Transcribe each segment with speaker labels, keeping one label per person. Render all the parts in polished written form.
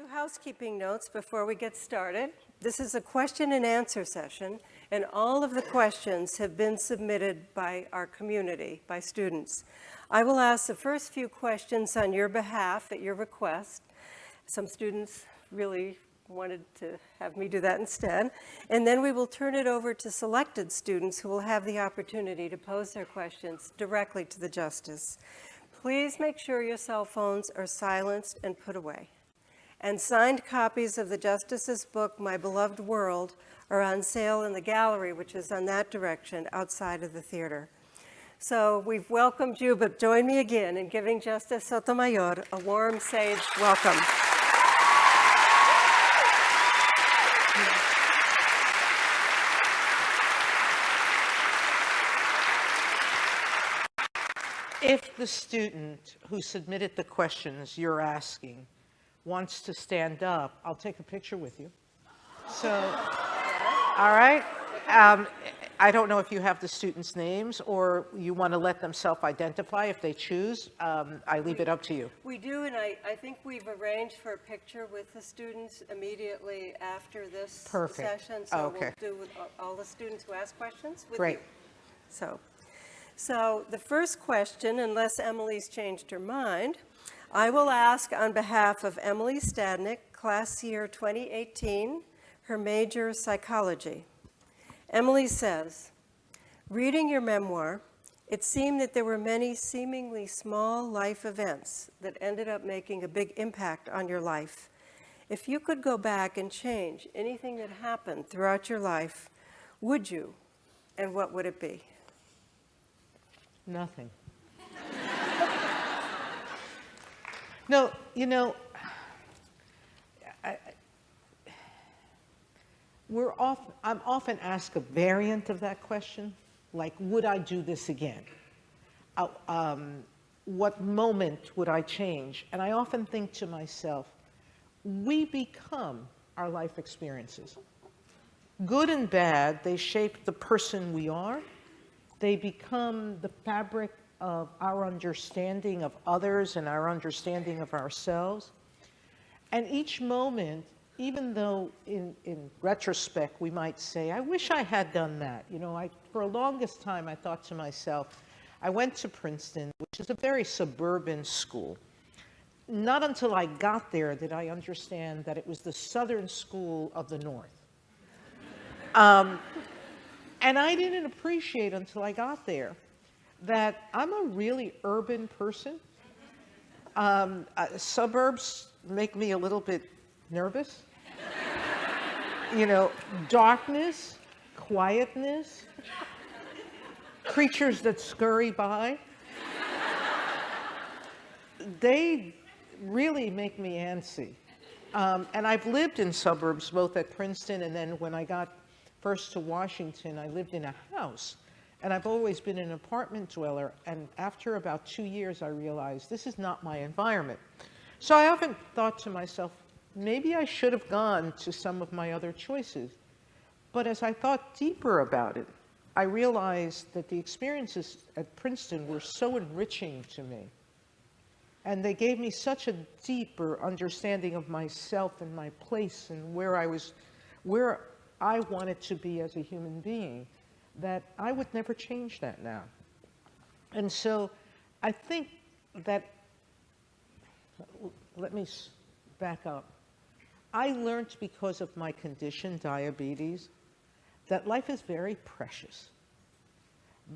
Speaker 1: housekeeping notes before we get started. This is a question and answer session, and all of the questions have been submitted by our community, by students. I will ask the first few questions on your behalf at your request. Some students really wanted to have me do that instead. And then we will turn it over to selected students who will have the opportunity to pose their questions directly to the Justice. Please make sure your cell phones are silenced and put away. And signed copies of the Justice's book, My Beloved World, are on sale in the gallery, which is on that direction outside of the theater. So we've welcomed you, but join me again in giving Justice Sotomayor a warm, sage welcome.
Speaker 2: If the student who submitted the questions you're asking wants to stand up, I'll take a picture with you. So, all right. I don't know if you have the students' names or you want to let them self-identify if they choose. I leave it up to you.
Speaker 1: We do, and I think we've arranged for a picture with the students immediately after this session. So we'll do with all the students who ask questions with
Speaker 2: Great.
Speaker 1: you. So the first question, unless Emily's changed her mind, I will ask on behalf of Emily Stadnick, class year 2018, her major psychology. Emily says, reading your memoir, it seemed that there were many seemingly small life events that ended up making a big impact on your life. If you could go back and change anything that happened throughout your life, would you? And what would it be?
Speaker 2: Nothing. No, you know, I'm often asked a variant of that question, like, would I do this again? What moment would I change? And I often think to myself, we become our life experiences. Good and bad, they shape the person we are. They become the fabric of our understanding of others and our understanding of ourselves. And each moment, even though in retrospect we might say, I wish I had done that. You know, for the longest time I thought to myself, I went to Princeton, which is a very suburban school. Not until I got there did I understand that it was the Southern School of the North. And I didn't appreciate until I got there that I'm a really urban person. Suburbs make me a little bit nervous. You know, darkness, quietness, creatures that scurry by. They really make me antsy. And I've lived in suburbs, both at Princeton and then when I got first to Washington, I lived in a house. And I've always been an apartment dweller. And after about 2 years, I realized this is not my environment. So I often thought to myself, maybe I should have gone to some of my other choices. But as I thought deeper about it, I realized that the experiences at Princeton were so enriching to me. And they gave me such a deeper understanding of myself and my place and where I wanted to be as a human being, that I would never change that now. And so I think that, let me back up. I learned because of my condition, diabetes, that life is very precious.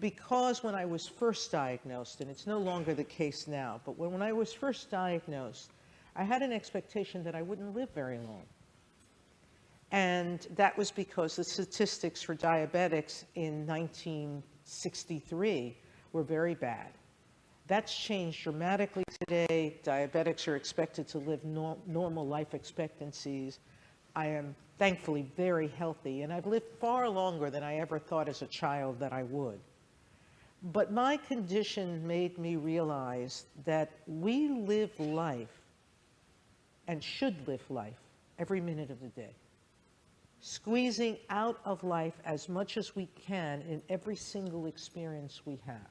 Speaker 2: Because when I was first diagnosed, and it's no longer the case now, but when I was first diagnosed, I had an expectation that I wouldn't live very long. And that was because the statistics for diabetics in 1963 were very bad. That's changed dramatically today. Diabetics are expected to live normal life expectancies. I am thankfully very healthy, and I've lived far longer than I ever thought as a child that I would. But my condition made me realize that we live life and should live life every minute of the day, squeezing out of life as much as we can in every single experience we have.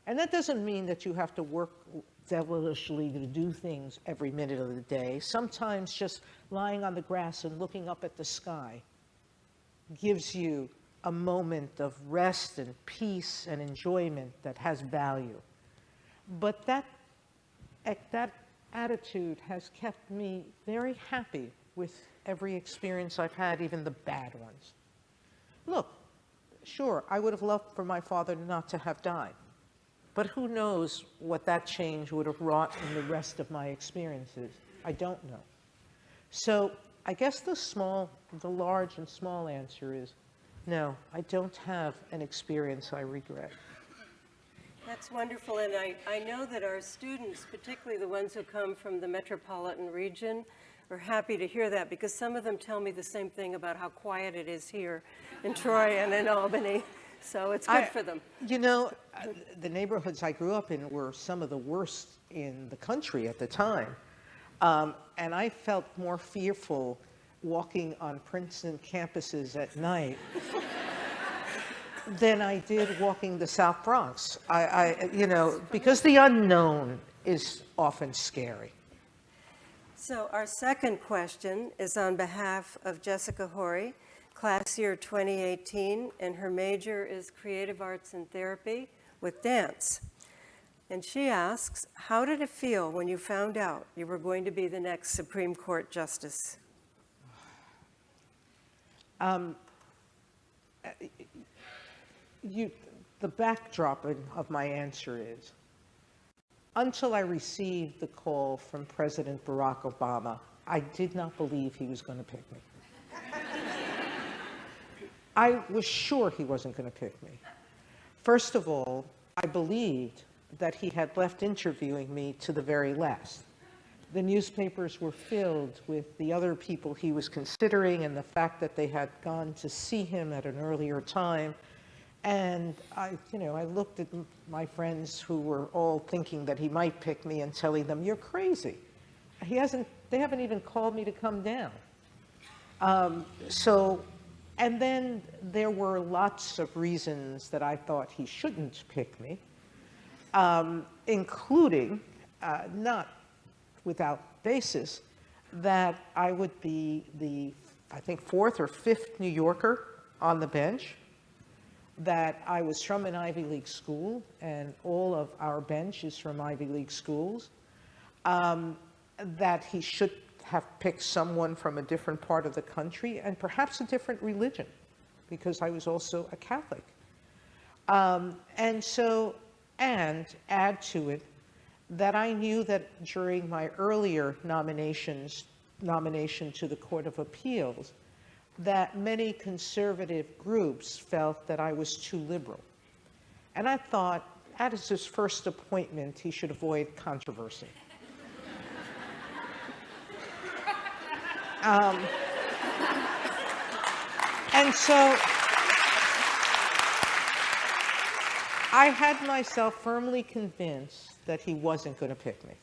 Speaker 2: And that doesn't mean that you have to work devilishly to do things every minute of the day. Sometimes just lying on the grass and looking up at the sky gives you a moment of rest and peace and enjoyment that has value. But that attitude has kept me very happy with every experience I've had, even the bad ones. Look, sure, I would have loved for my father not to have died. But who knows what that change would have wrought in the rest of my experiences? I don't know. So I guess the large and small answer is, no, I don't have an experience I regret.
Speaker 1: That's wonderful, and I know that our students, particularly the ones who come from the Metropolitan Region, are happy to hear that, because some of them tell me the same thing about how quiet it is here in Troy and in Albany. So it's good for them.
Speaker 2: You know, the neighborhoods I grew up in were some of the worst in the country at the time. And I felt more fearful walking on Princeton campuses at night than I did walking the South Bronx. You know, because the unknown is often scary.
Speaker 1: So our second question is on behalf of Jessica Horry, class year 2018, and her major is Creative Arts and Therapy with dance. And she asks, how did it feel when you found out you were going to be the next Supreme Court Justice?
Speaker 2: The backdrop of my answer is, until I received the call from President Barack Obama, I did not believe he was going to pick me. I was sure he wasn't going to pick me. First of all, I believed that he had left interviewing me to the very last. The newspapers were filled with the other people he was considering and the fact that they had gone to see him at an earlier time. And I looked at my friends who were all thinking that he might pick me and telling them, "You're crazy. They haven't even called me to come down." And then there were lots of reasons that I thought he shouldn't pick me, including, not without basis, that I would be the, I think, 4th or 5th New Yorker on the bench, that I was from an Ivy League school, and all of our bench is from Ivy League schools, that he should have picked someone from a different part of the country and perhaps a different religion, because I was also a Catholic. And add to it that I knew that during my earlier nomination to the Court of Appeals, that many conservative groups felt that I was too liberal. And I thought, as his first appointment, he should avoid controversy. And so I had myself firmly convinced that he wasn't going to pick me.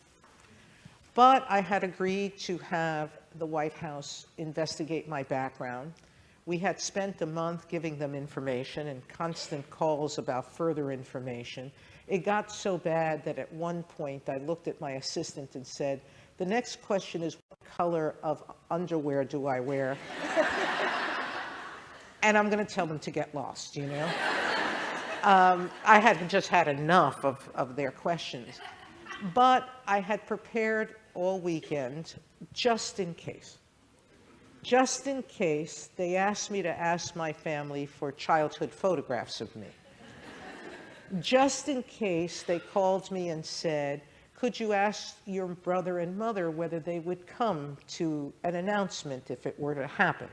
Speaker 2: But I had agreed to have the White House investigate my background. We had spent a month giving them information and constant calls about further information. It got so bad that at one point I looked at my assistant and said, "The next question is, what color of underwear do I wear?" And I'm going to tell them to get lost, you know? I had just had enough of their questions. But I had prepared all weekend just in case. Just in case they asked me to ask my family for childhood photographs of me. Just in case they called me and said, "Could you ask your brother and mother whether they would come to an announcement if it were to happen?"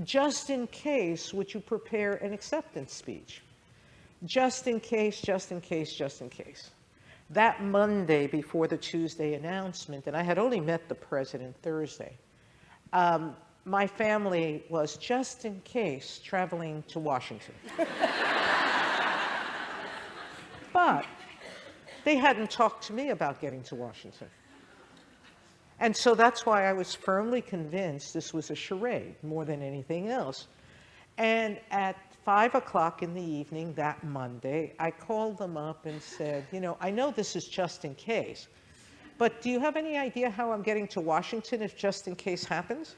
Speaker 2: Just in case, would you prepare an acceptance speech? Just in case, just in case, just in case. That Monday before the Tuesday announcement, and I had only met the president Thursday, my family was just in case traveling to Washington. But they hadn't talked to me about getting to Washington. And so that's why I was firmly convinced this was a charade more than anything else. And at 5 o'clock in the evening that Monday, I called them up and said, I know this is just in case, but do you have any idea how I'm getting to Washington if just in case happens?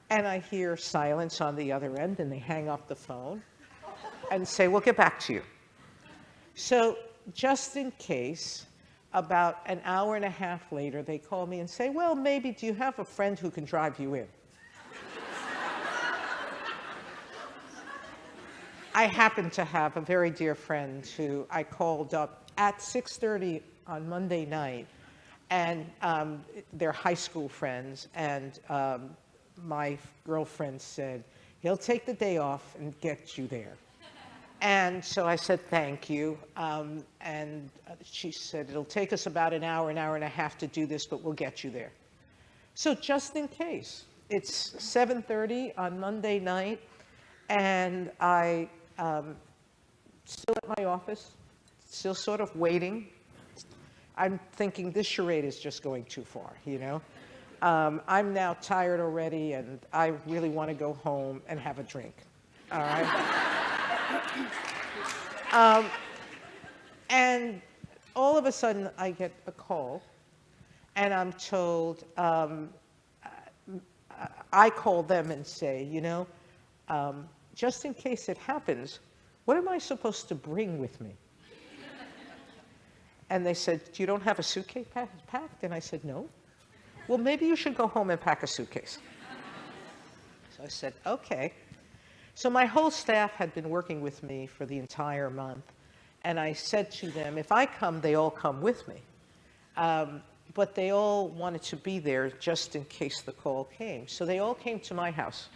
Speaker 2: And I hear silence on the other end, and they hang up the phone and say, we'll get back to you. So just in case, about an hour and a half later, they call me and say, well, maybe, do you have a friend who can drive you in? I happen to have a very dear friend who I called up at 6:30 on Monday night, and they're high school friends, and my girlfriend said, he'll take the day off and get you there. And so I said, thank you, and she said, it'll take us about an hour and a half to do this, but we'll get you there. So just in case, it's 7:30 on Monday night, and I still at my office, still sort of waiting. I'm thinking this charade is just going too far, I'm now tired already, and I really want to go home and have a drink, all right? And all of a sudden, I get a call, and I'm told, I call them and say, just in case it happens, what am I supposed to bring with me? And they said, you don't have a suitcase packed? And I said, no. Well, maybe you should go home and pack a suitcase. So I said, okay. So my whole staff had been working with me for the entire month. And I said to them, if I come, they all come with me. But they all wanted to be there just in case the call came. So they all came to my house.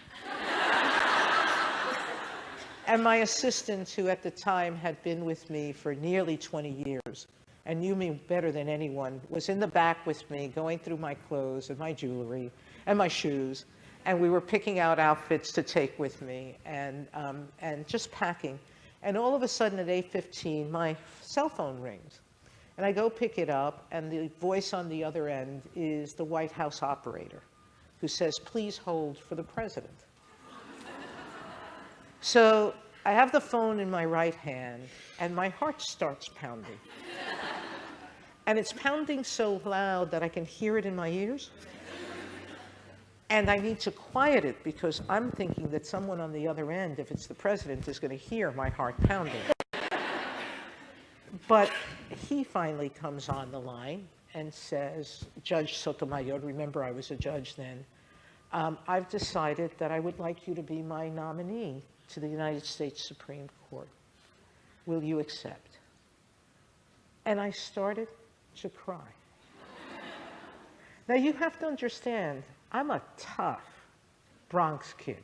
Speaker 2: And my assistant, who at the time had been with me for nearly 20 years and knew me better than anyone, was in the back with me, going through my clothes and my jewelry and my shoes. And we were picking out outfits to take with me and just packing. And all of a sudden at 8:15, my cell phone rings. And I go pick it up, and the voice on the other end is the White House operator, who says, please hold for the president. So I have the phone in my right hand, and my heart starts pounding. And it's pounding so loud that I can hear it in my ears. And I need to quiet it because I'm thinking that someone on the other end, if it's the president, is going to hear my heart pounding. But he finally comes on the line and says, Judge Sotomayor, remember I was a judge then, I've decided that I would like you to be my nominee to the United States Supreme Court. Will you accept? And I started to cry. Now you have to understand, I'm a tough Bronx kid.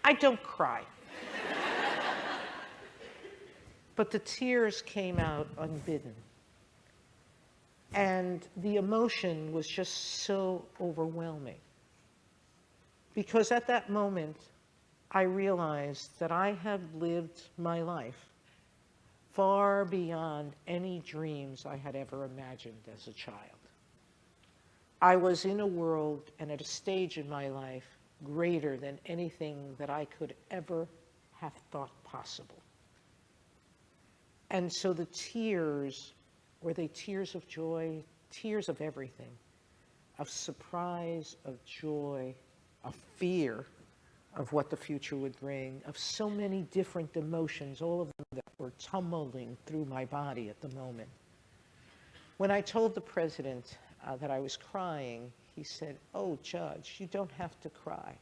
Speaker 2: I don't cry. But the tears came out unbidden. And the emotion was just so overwhelming. Because at that moment, I realized that I had lived my life far beyond any dreams I had ever imagined as a child. I was in a world and at a stage in my life greater than anything that I could ever have thought possible. And so the tears, were they tears of joy, tears of everything, of surprise, of joy, of fear of what the future would bring, of so many different emotions, all of them that were tumbling through my body at the moment. When I told the president that I was crying, he said, oh, Judge, you don't have to cry.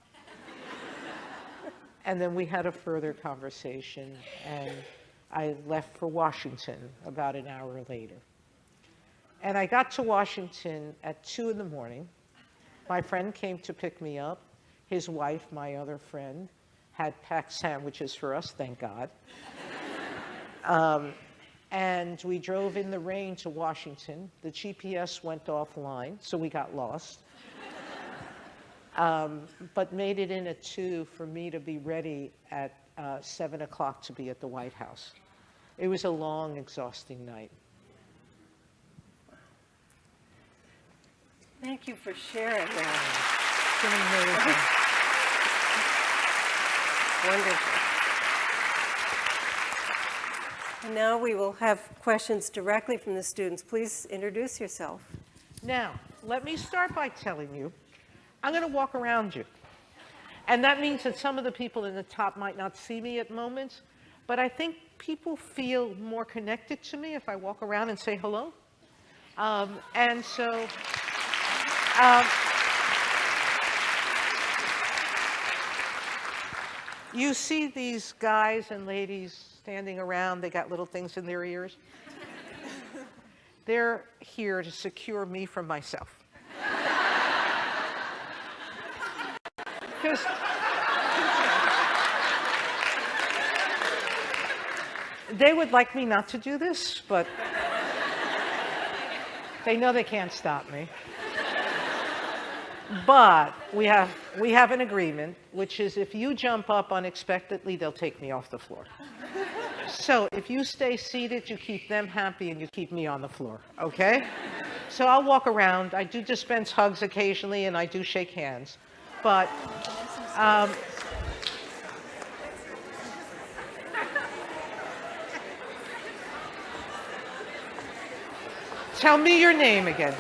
Speaker 2: And then we had a further conversation, and I left for Washington about an hour later. And I got to Washington at 2 in the morning. My friend came to pick me up. His wife, my other friend, had packed sandwiches for us, thank God. And we drove in the rain to Washington. The GPS went offline, so we got lost. But made it in at 2 for me to be ready at 7 o'clock to be at the White House. It was a long, exhausting night.
Speaker 1: Thank you for sharing that.
Speaker 2: It's been amazing.
Speaker 1: Wonderful. And now we will have questions directly from the students. Please introduce yourself.
Speaker 2: Now, let me start by telling you, I'm going to walk around you. And that means that some of the people in the top might not see me at moments, but I think people feel more connected to me if I walk around and say hello. And so, you see these guys and ladies standing around, they got little things in their ears. They're here to secure me from myself. Because they would like me not to do this, but they know they can't stop me. But we have an agreement, which is if you jump up unexpectedly, they'll take me off the floor. So if you stay seated, you keep them happy and you keep me on the floor, okay? So I'll walk around. I do dispense hugs occasionally and I do shake hands. But tell me your name again.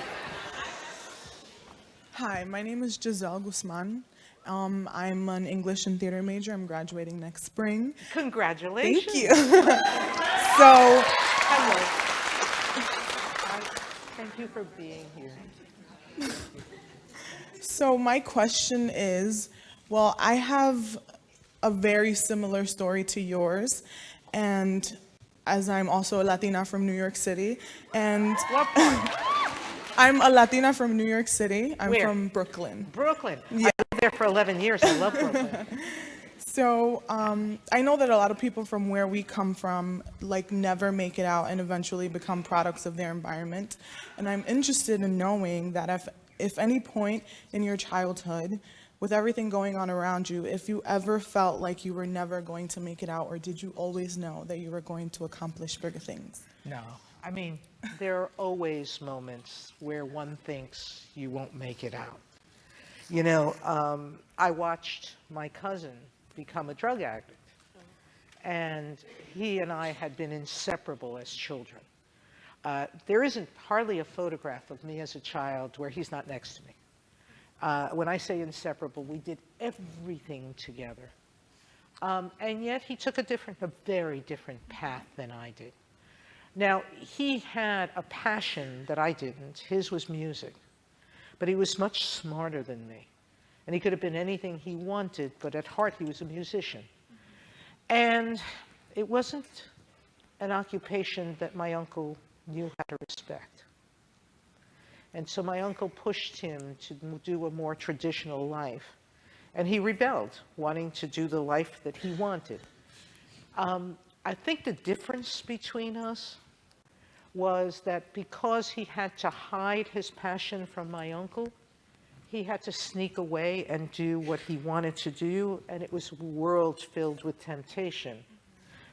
Speaker 3: Hi, my name is Giselle Guzman. I'm an English and theater major. I'm graduating next spring.
Speaker 2: Congratulations.
Speaker 3: Thank you. So,
Speaker 2: Hello. Thank you for being here.
Speaker 3: so my question is, well, I have a very similar story to yours, and as I'm also a Latina from New York City, and
Speaker 2: What part?
Speaker 3: I'm a Latina from New York City. I'm
Speaker 2: Where?
Speaker 3: from Brooklyn.
Speaker 2: Brooklyn.
Speaker 3: Yeah.
Speaker 2: I lived there for 11 years. I love Brooklyn.
Speaker 3: So I know that a lot of people from where we come from like never make it out and eventually become products of their environment. And I'm interested in knowing that if any point in your childhood, with everything going on around you, if you ever felt like you were never going to make it out, or did you always know that you were going to accomplish bigger things?
Speaker 2: No. I mean, there are always moments where one thinks you won't make it out. You know, I watched my cousin become a drug addict, and he and I had been inseparable as children. There isn't hardly a photograph of me as a child where he's not next to me. When I say inseparable, we did everything together. And yet he took a very different path than I did. Now, he had a passion that I didn't. His was music. But he was much smarter than me. And he could have been anything he wanted, but at heart he was a musician. And it wasn't an occupation that my uncle knew how to respect. And so my uncle pushed him to do a more traditional life. And he rebelled, wanting to do the life that he wanted. I think the difference between us was that because he had to hide his passion from my uncle, he had to sneak away and do what he wanted to do, and it was a world filled with temptation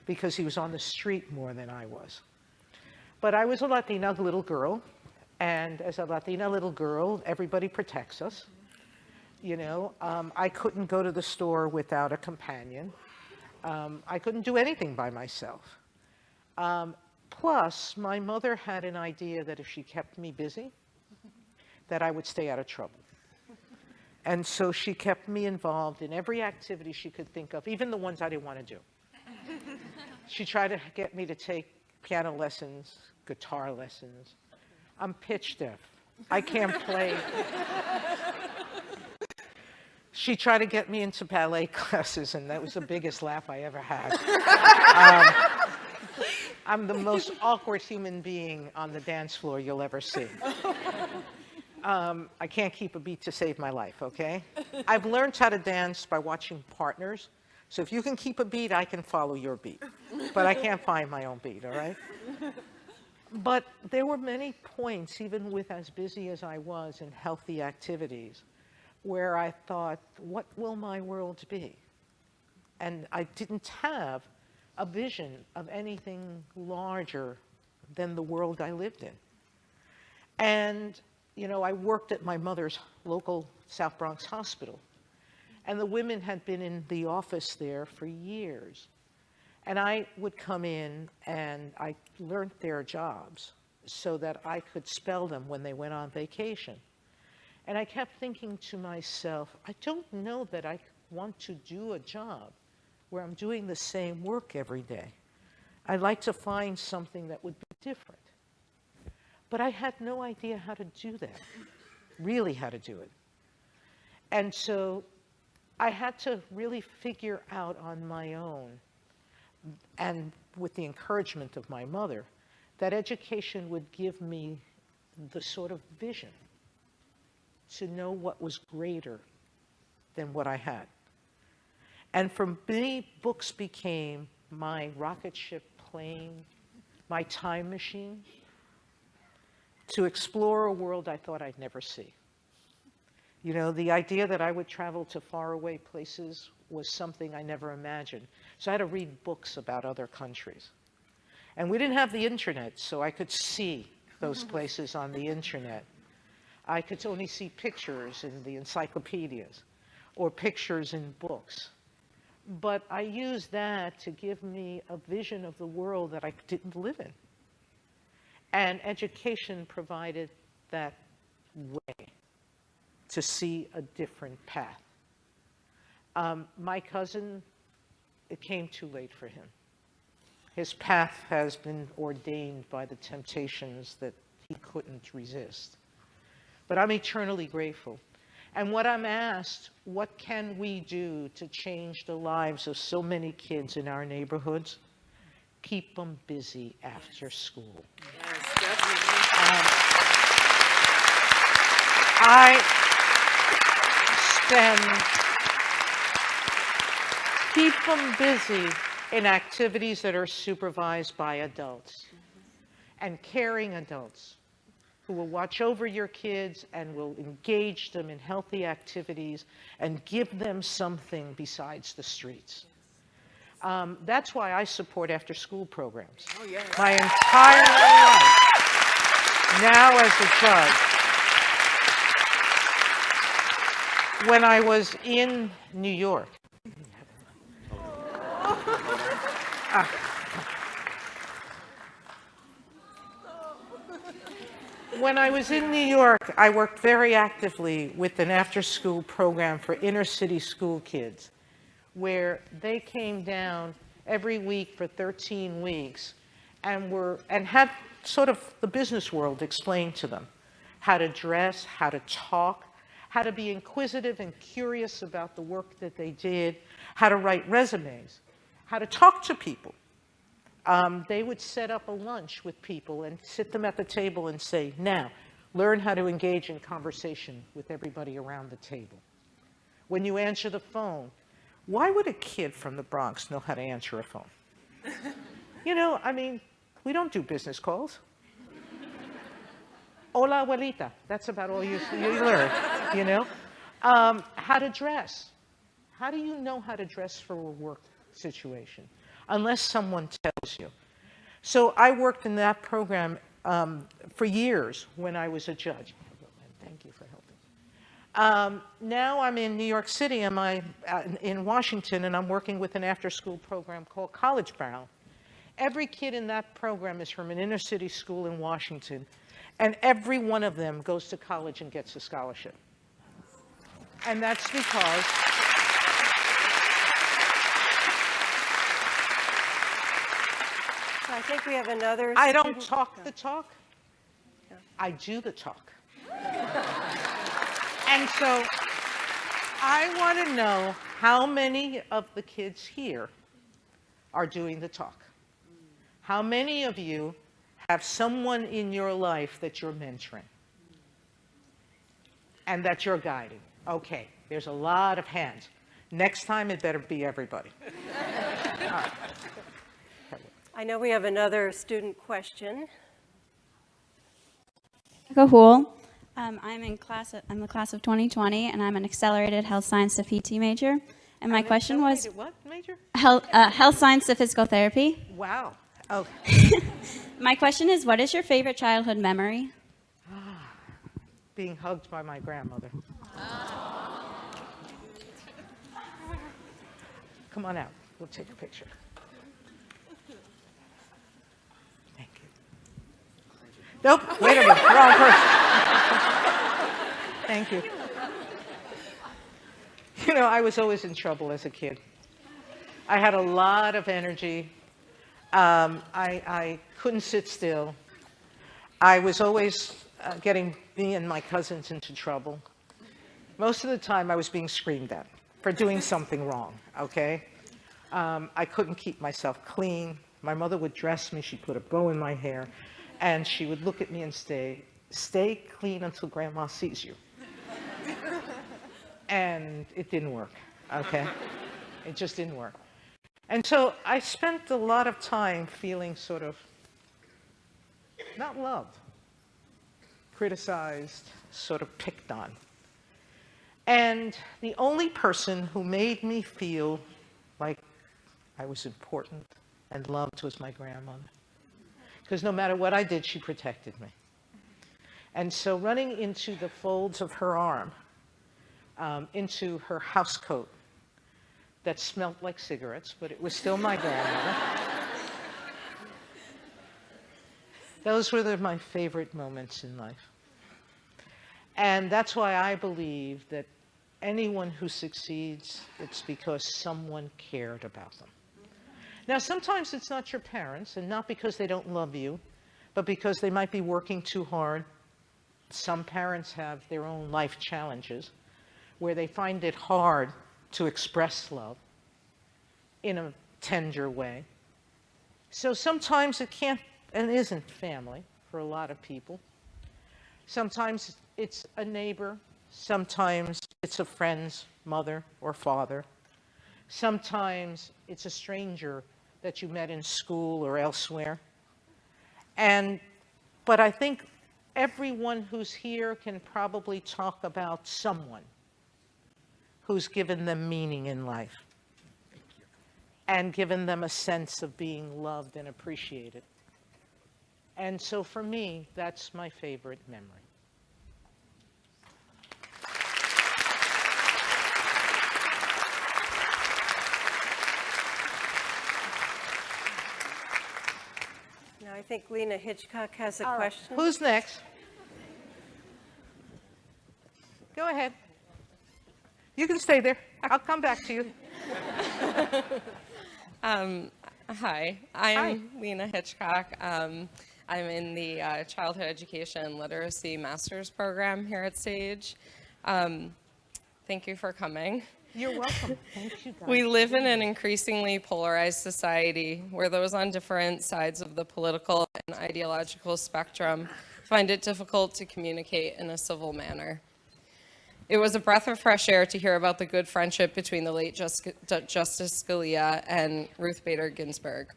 Speaker 2: because he was on the street more than I was. But I was a Latina little girl, and as a Latina little girl, everybody protects us. You know, I couldn't go to the store without a companion. I couldn't do anything by myself. Plus, my mother had an idea that if she kept me busy, that I would stay out of trouble. And so she kept me involved in every activity she could think of, even the ones I didn't want to do. She tried to get me to take piano lessons, guitar lessons. I'm pitch deaf. I can't play. She tried to get me into ballet classes, and that was the biggest laugh I ever had. I'm the most awkward human being on the dance floor you'll ever see. I can't keep a beat to save my life, okay? I've learned how to dance by watching partners. So if you can keep a beat, I can follow your beat. But I can't find my own beat, all right? But there were many points, even with as busy as I was in healthy activities, where I thought, what will my world be? And I didn't have a vision of anything larger than the world I lived in. And you know, I worked at my mother's local South Bronx hospital, and the women had been in the office there for years. And I would come in and I learned their jobs so that I could spell them when they went on vacation. And I kept thinking to myself, I don't know that I want to do a job where I'm doing the same work every day. I'd like to find something that would be different. But I had no idea how to do that, really how to do it. And so I had to really figure out on my own, and with the encouragement of my mother, that education would give me the sort of vision to know what was greater than what I had. And for me, books became my rocket ship plane, my time machine, to explore a world I thought I'd never see. You know, the idea that I would travel to faraway places was something I never imagined. So I had to read books about other countries. And we didn't have the internet, so I could see those places on the internet. I could only see pictures in the encyclopedias or pictures in books. But I used that to give me a vision of the world that I didn't live in. And education provided that way to see a different path. My cousin, it came too late for him. His path has been ordained by the temptations that he couldn't resist. But I'm eternally grateful. And what I'm asked, what can we do to change the lives of so many kids in our neighborhoods? Keep them busy after school.
Speaker 4: Yes, definitely.
Speaker 2: Keep them busy in activities that are supervised by adults and caring adults who will watch over your kids and will engage them in healthy activities and give them something besides the streets. That's why I support after-school programs.
Speaker 4: Oh, yes.
Speaker 2: My entire life, now as a judge. When I was in New York, when I was in New York, I worked very actively with an after-school program for inner-city school kids, where they came down every week for 13 weeks and had sort of the business world explained to them how to dress, how to talk, how to be inquisitive and curious about the work that they did, how to write resumes, how to talk to people. They would set up a lunch with people and sit them at the table and say, now, learn how to engage in conversation with everybody around the table. When you answer the phone, why would a kid from the Bronx know how to answer a phone? You know, I mean, we don't do business calls. Hola, abuelita. That's about all you learn, you know? How to dress. How do you know how to dress for a work situation? Unless someone tells you. So I worked in that program for years when I was a judge. Thank you for helping. Now I'm in New York City, in Washington, and I'm working with an after-school program called College Bound. Every kid in that program is from an inner-city school in Washington, and every one of them goes to college and gets a scholarship. And that's because
Speaker 1: I think we have another
Speaker 2: I don't
Speaker 1: student-
Speaker 2: talk the talk, I do the talk. And so I want to know how many of the kids here are doing the talk. How many of you have someone in your life that you're mentoring and that you're guiding? Okay, there's a lot of hands. Next time it better be everybody. All right.
Speaker 1: I know we have another student question.
Speaker 5: Hool. I'm the class of 2020, and I'm an accelerated health science to PT major. And my question was
Speaker 2: What major?
Speaker 5: health science to physical therapy.
Speaker 2: Wow. Okay.
Speaker 5: My question is, what is your favorite childhood memory?
Speaker 2: being hugged by my grandmother. Come on out. We'll take a picture. Thank you. Nope, wait a minute, wrong person. Thank you. You know, I was always in trouble as a kid. I had a lot of energy. I couldn't sit still. I was always getting me and my cousins into trouble. Most of the time I was being screamed at for doing something wrong, okay? I couldn't keep myself clean. My mother would dress me, she'd put a bow in my hair, and she would look at me and stay clean until Grandma sees you. And it didn't work, okay? It just didn't work. And so I spent a lot of time feeling sort of not loved, criticized, sort of picked on. And the only person who made me feel like I was important and loved was my grandmother. Because no matter what I did, she protected me. And so running into the folds of her arm, into her house coat that smelled like cigarettes, but it was still my grandmother. Those were my favorite moments in life. And that's why I believe that anyone who succeeds, it's because someone cared about them. Now, sometimes it's not your parents, and not because they don't love you, but because they might be working too hard. Some parents have their own life challenges where they find it hard to express love in a tender way. So sometimes it can't and isn't family for a lot of people. Sometimes it's a neighbor. Sometimes it's a friend's mother or father. Sometimes it's a stranger that you met in school or elsewhere. But I think everyone who's here can probably talk about someone who's given them meaning in life and given them a sense of being loved and appreciated. And so for me, that's my favorite memory.
Speaker 1: Now I think Lena Hitchcock has a question.
Speaker 2: Who's next? Go ahead. You can stay there. I'll come back to you.
Speaker 4: Hi, I'm Lena Hitchcock. I'm in the Childhood Education Literacy Master's Program here at Sage. Thank you for coming.
Speaker 2: You're welcome. Thank you, guys.
Speaker 4: We live in an increasingly polarized society where those on different sides of the political and ideological spectrum find it difficult to communicate in a civil manner. It was a breath of fresh air to hear about the good friendship between the late Justice Scalia and Ruth Bader Ginsburg.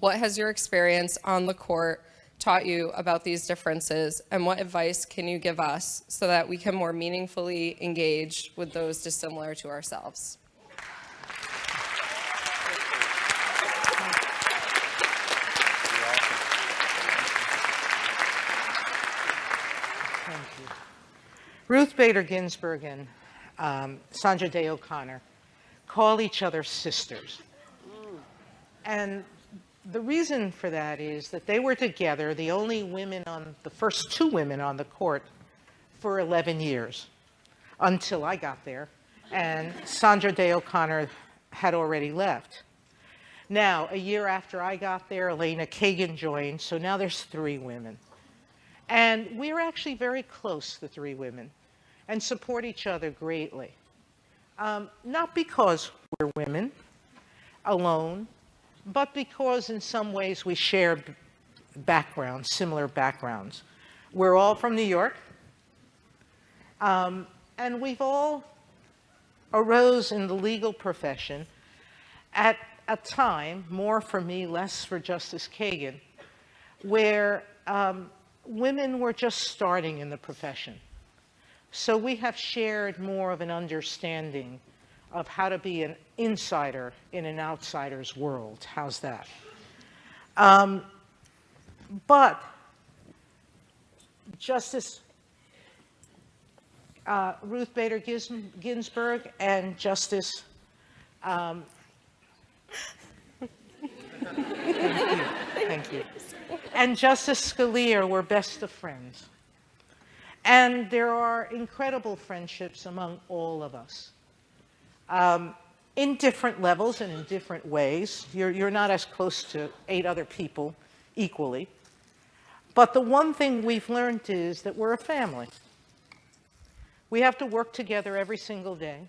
Speaker 4: What has your experience on the court taught you about these differences, and what advice can you give us so that we can more meaningfully engage with those dissimilar to ourselves?
Speaker 2: Thank you. Ruth Bader Ginsburg and Sandra Day O'Connor call each other sisters. And the reason for that is that they were together, the first two women on the court, for 11 years, until I got there, and Sandra Day O'Connor had already left. Now, a year after I got there, Elena Kagan joined, so now there's 3 women. And we're actually very close, the 3 women, and support each other greatly. Not because we're women alone, but because in some ways we share backgrounds, similar backgrounds. We're all from New York, and we've all arose in the legal profession at a time, more for me, less for Justice Kagan, where women were just starting in the profession. So we have shared more of an understanding of how to be an insider in an outsider's world. How's that? But Justice Ruth Bader Ginsburg and Justice, thank you, and Justice Scalia were best of friends. And there are incredible friendships among all of us. In different levels and in different ways. You're not as close to 8 other people equally. But the one thing we've learned is that we're a family. We have to work together every single day.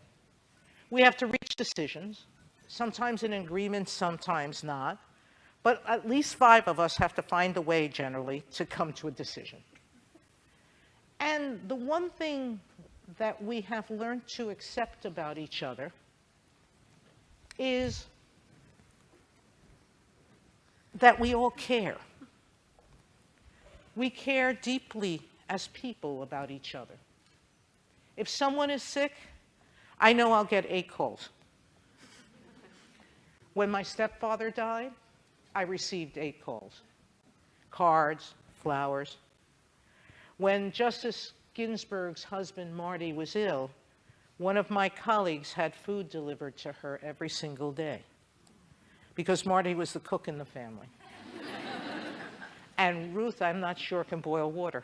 Speaker 2: We have to reach decisions, sometimes in agreement, sometimes not. But at least 5 of us have to find a way, generally, to come to a decision. And the one thing that we have learned to accept about each other is that we all care. We care deeply as people about each other. If someone is sick, I know I'll get 8 calls. When my stepfather died, I received 8 calls. Cards, flowers. When Justice Ginsburg's husband, Marty, was ill, one of my colleagues had food delivered to her every single day because Marty was the cook in the family. And Ruth, I'm not sure, can boil water.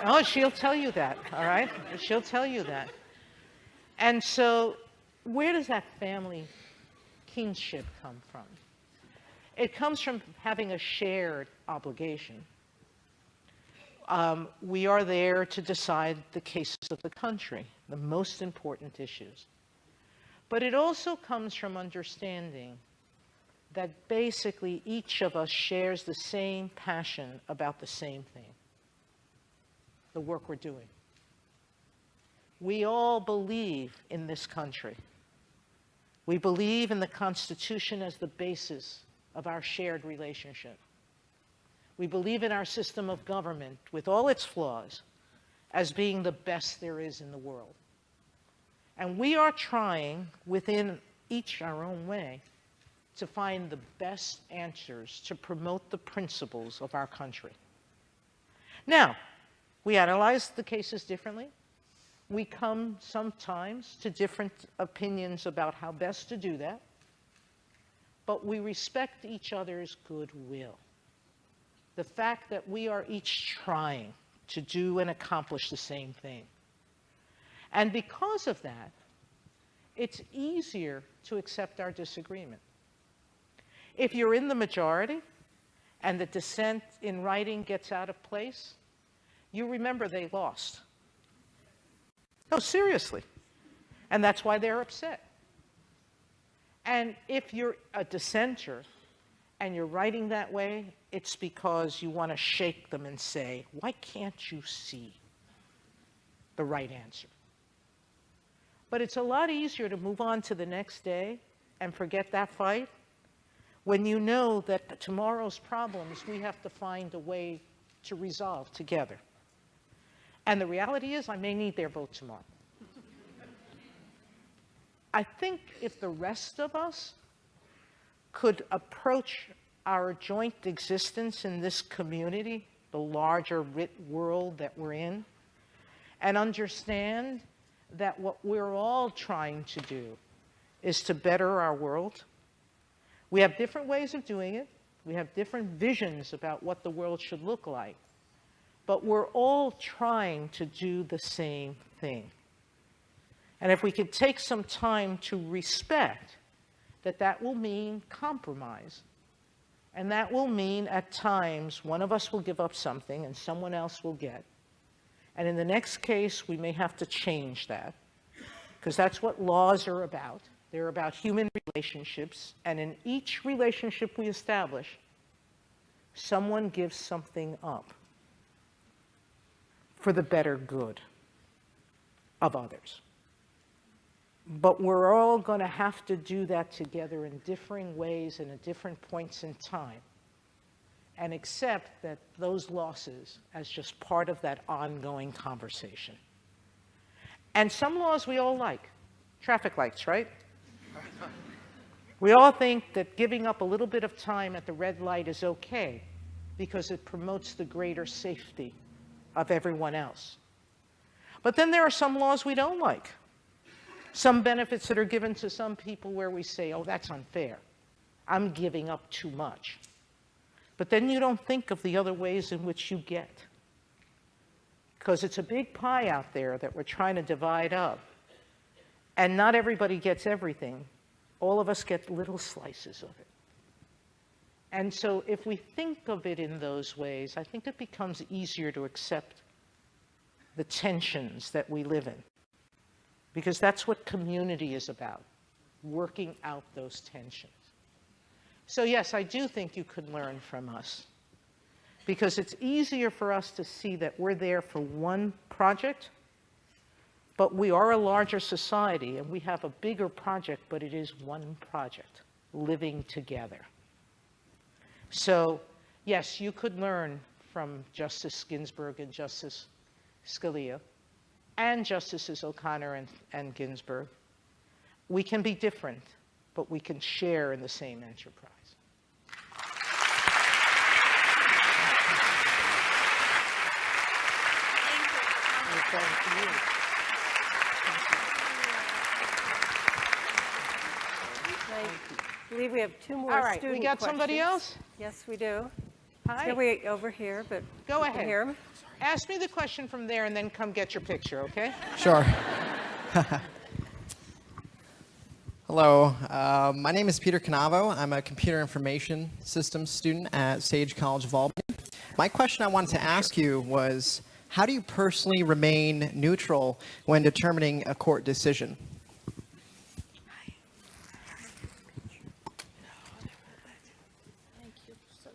Speaker 2: Oh, she'll tell you that, all right? She'll tell you that. And so where does that family kinship come from? It comes from having a shared obligation. We are there to decide the cases of the country, the most important issues. But it also comes from understanding that basically each of us shares the same passion about the same thing, the work we're doing. We all believe in this country. We believe in the Constitution as the basis of our shared relationship. We believe in our system of government, with all its flaws, as being the best there is in the world. And we are trying, within each our own way, to find the best answers to promote the principles of our country. Now, we analyze the cases differently. We come sometimes to different opinions about how best to do that, but we respect each other's goodwill. The fact that we are each trying to do and accomplish the same thing. And because of that, it's easier to accept our disagreement. If you're in the majority and the dissent in writing gets out of place, you remember they lost. No, seriously. And that's why they're upset. And if you're a dissenter and you're writing that way, it's because you want to shake them and say, why can't you see the right answer? But it's a lot easier to move on to the next day and forget that fight when you know that tomorrow's problems we have to find a way to resolve together. And the reality is I may need their vote tomorrow. I think if the rest of us could approach our joint existence in this community, the larger world that we're in, and understand that what we're all trying to do is to better our world. We have different ways of doing it. We have different visions about what the world should look like. But we're all trying to do the same thing. And if we could take some time to respect that that will mean compromise, and that will mean at times one of us will give up something and someone else will get. And in the next case, we may have to change that, because that's what laws are about. They're about human relationships, and in each relationship we establish, someone gives something up for the better good of others. But we're all going to have to do that together in differing ways and at different points in time, and accept that those losses as just part of that ongoing conversation. And some laws we all like. Traffic lights, right? We all think that giving up a little bit of time at the red light is okay because it promotes the greater safety of everyone else. But then there are some laws we don't like. Some benefits that are given to some people where we say, oh, that's unfair. I'm giving up too much. But then you don't think of the other ways in which you get. Because it's a big pie out there that we're trying to divide up. And not everybody gets everything. All of us get little slices of it. And so if we think of it in those ways, I think it becomes easier to accept the tensions that we live in. Because that's what community is about, working out those tensions. So yes, I do think you could learn from us. Because it's easier for us to see that we're there for one project, but we are a larger society and we have a bigger project, but it is one project, living together. So yes, you could learn from Justice Ginsburg and Justice Scalia and Justices O'Connor and Ginsburg. We can be different, but we can share in the same enterprise. Thank you.
Speaker 1: I believe we have two more
Speaker 2: All right,
Speaker 1: student
Speaker 2: we got somebody
Speaker 1: questions.
Speaker 2: else?
Speaker 1: Yes, we do.
Speaker 2: Hi.
Speaker 1: Here we over here, but
Speaker 2: Go
Speaker 1: you can
Speaker 2: ahead.
Speaker 1: hear 'em.
Speaker 2: Ask me the question from there and then come get your picture, okay?
Speaker 6: Sure. Hello, my name is Peter Canavo. I'm a computer information systems student at Sage College of Albany. My question I wanted to ask you was, how do you personally remain neutral when determining a court decision?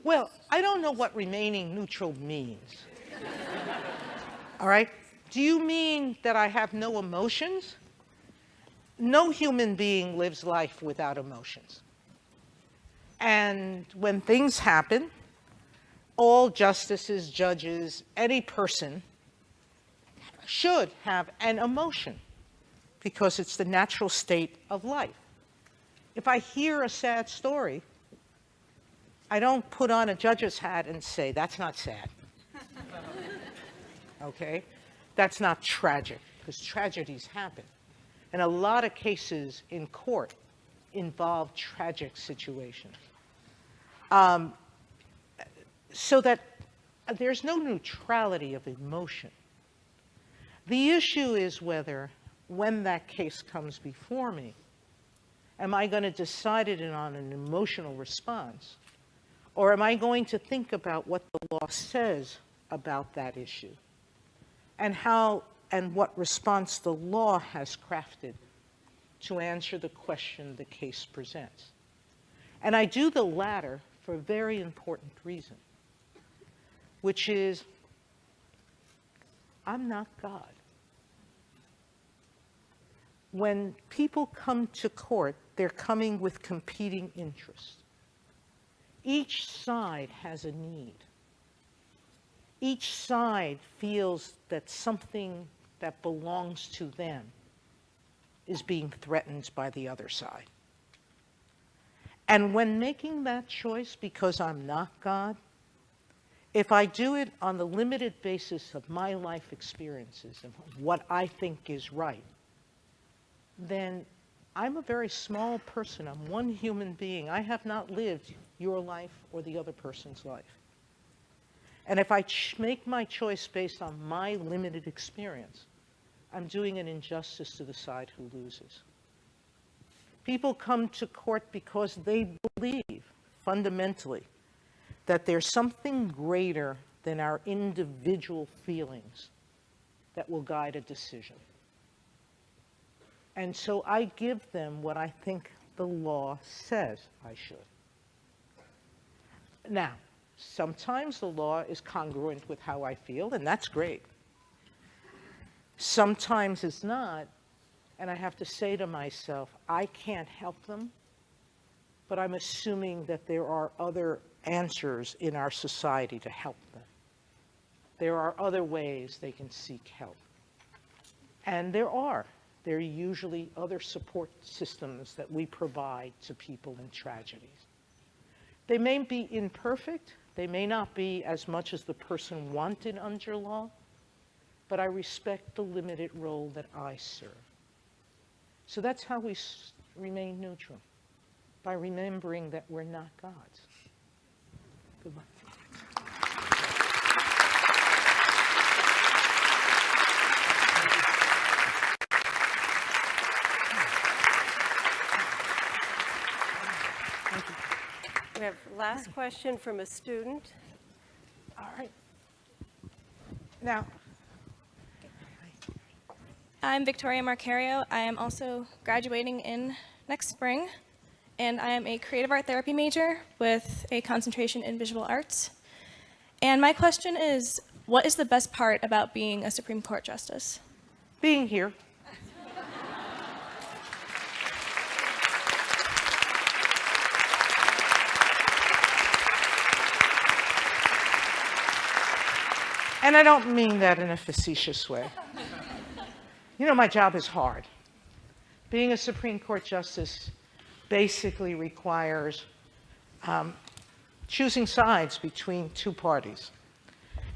Speaker 2: Well, I don't know what remaining neutral means. All right? Do you mean that I have no emotions? No human being lives life without emotions. And when things happen, all justices, judges, any person should have an emotion because it's the natural state of life. If I hear a sad story, I don't put on a judge's hat and say, that's not sad. Okay? That's not tragic, because tragedies happen. And a lot of cases in court involve tragic situations. So that there's no neutrality of emotion. The issue is whether, when that case comes before me, am I going to decide it on an emotional response? Or am I going to think about what the law says about that issue? And how and what response the law has crafted to answer the question the case presents. And I do the latter for a very important reason, which is, I'm not God. When people come to court, they're coming with competing interests. Each side has a need. Each side feels that something that belongs to them is being threatened by the other side. And when making that choice, because I'm not God, if I do it on the limited basis of my life experiences and what I think is right, then I'm a very small person. I'm one human being. I have not lived your life or the other person's life. And if I make my choice based on my limited experience, I'm doing an injustice to the side who loses. People come to court because they believe, fundamentally, that there's something greater than our individual feelings that will guide a decision. And so I give them what I think the law says I should. Now, sometimes the law is congruent with how I feel, and that's great. Sometimes it's not, and I have to say to myself, I can't help them, but I'm assuming that there are other answers in our society to help them. There are other ways they can seek help. And there are. There are usually other support systems that we provide to people in tragedies. They may be imperfect. They may not be as much as the person wanted under law, but I respect the limited role that I serve. So that's how we remain neutral, by remembering that we're not gods. Good luck.
Speaker 1: We have last question from a student.
Speaker 2: All right. Now,
Speaker 7: I'm Victoria Marcario. I am also graduating in next spring, and I am a creative art therapy major with a concentration in visual arts. And my question is, what is the best part about being a Supreme Court justice?
Speaker 2: being here. And I don't mean that in a facetious way. You know, my job is hard. Being a Supreme Court justice basically requires choosing sides between two parties.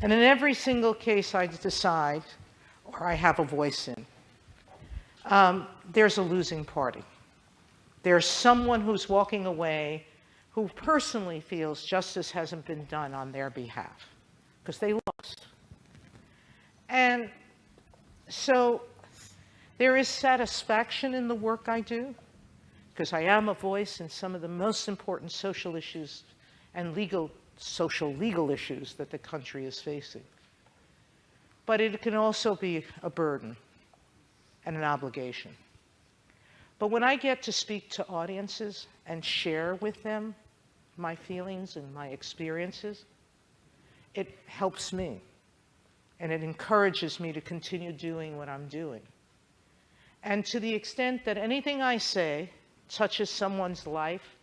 Speaker 2: And in every single case I decide, or I have a voice in, there's a losing party. There's someone who's walking away who personally feels justice hasn't been done on their behalf, because they lost. And so there is satisfaction in the work I do, because I am a voice in some of the most important social issues and social legal issues that the country is facing. But it can also be a burden and an obligation. But when I get to speak to audiences and share with them my feelings and my experiences, it helps me. And it encourages me to continue doing what I'm doing. And to the extent that anything I say touches someone's life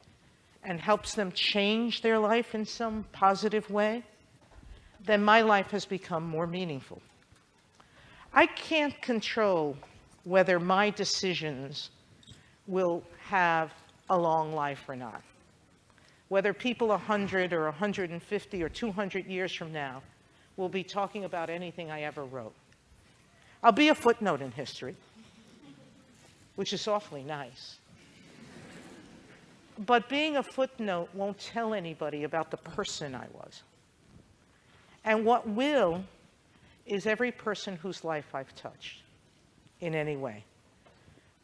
Speaker 2: and helps them change their life in some positive way, then my life has become more meaningful. I can't control whether my decisions will have a long life or not. Whether people 100 or 150 or 200 years from now will be talking about anything I ever wrote. I'll be a footnote in history, which is awfully nice. But being a footnote won't tell anybody about the person I was. And what will is every person whose life I've touched in any way.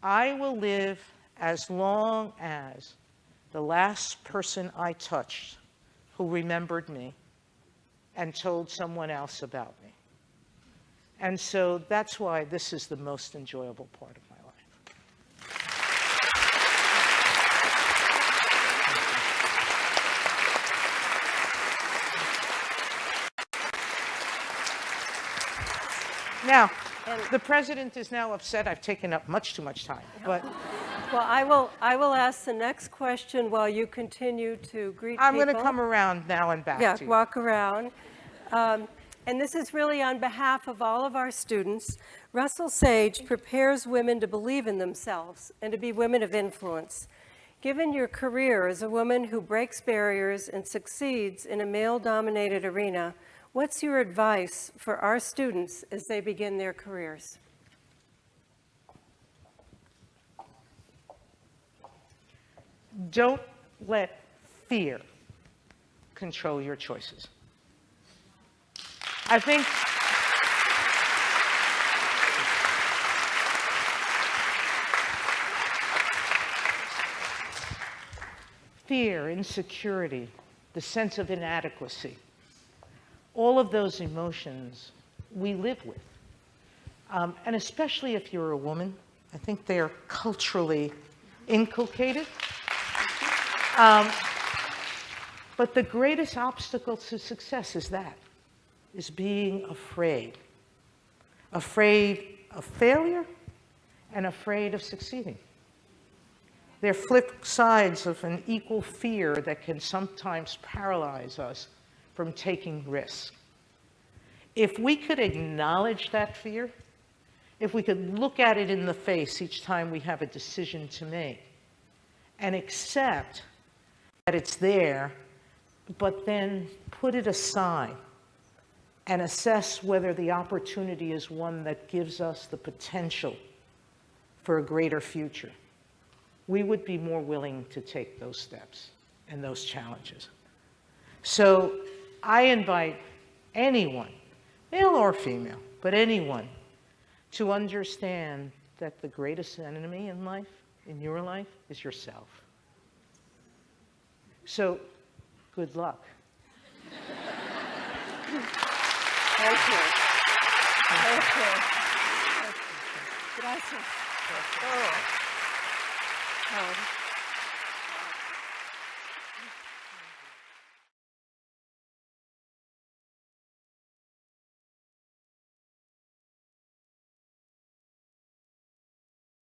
Speaker 2: I will live as long as the last person I touched who remembered me and told someone else about me. And so that's why this is the most enjoyable part of my life. Now, the president is now upset I've taken up much too much time, but
Speaker 1: Well, I will ask the next question while you continue to greet
Speaker 2: I'm
Speaker 1: people.
Speaker 2: going to come around now and back to you.
Speaker 1: Walk around. And this is really on behalf of all of our students. Russell Sage prepares women to believe in themselves and to be women of influence. Given your career as a woman who breaks barriers and succeeds in a male-dominated arena, what's your advice for our students as they begin their careers?
Speaker 2: Don't let fear control your choices. I think fear, insecurity, the sense of inadequacy, all of those emotions we live with. And especially if you're a woman, I think they're culturally inculcated. But the greatest obstacle to success is being afraid. Afraid of failure and afraid of succeeding. They're flip sides of an equal fear that can sometimes paralyze us from taking risks. If we could acknowledge that fear, if we could look at it in the face each time we have a decision to make and accept that it's there, but then put it aside and assess whether the opportunity is one that gives us the potential for a greater future, we would be more willing to take those steps and those challenges. So I invite anyone, male or female, but anyone, to understand that the greatest enemy in life, in your life, is yourself. So, good luck.
Speaker 1: Thank you. Thank you. Gracias. Oh.